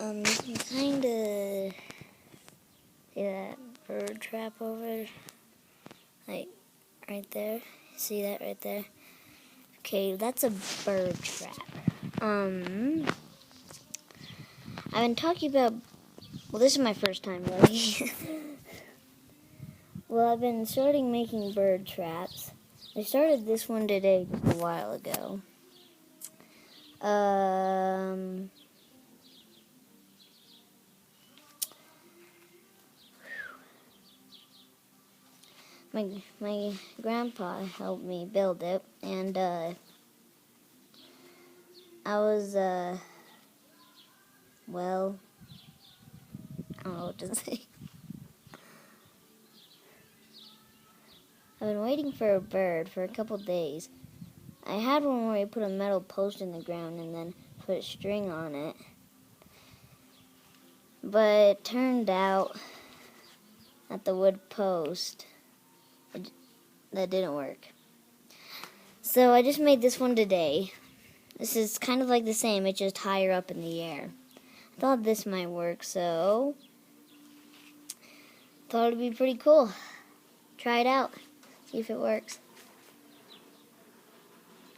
You can kind of see that bird trap over, like, right there. See that right there? Okay, that's a bird trap. I've been talking about, well, this is my first time, really. Well, I've been starting making bird traps. I started this one today just a while ago. My grandpa helped me build it, and I was, well, I don't know what to say. I've been waiting for a bird for a couple days. I had one where I put a metal post in the ground and then put a string on it. But it turned out that the wood post, that didn't work. So I just made this one today. This is kind of like the same, it's just higher up in the air. I thought this might work, so thought it'd be pretty cool. Try it out. See if it works.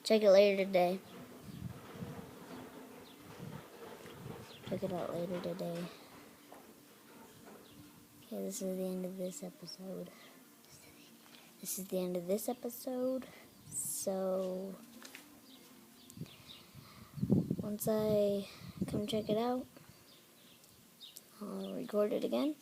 Check it later today. Check it out later today. Okay, this is the end of this episode. This is the end of this episode. So, once I come check it out, I'll record it again.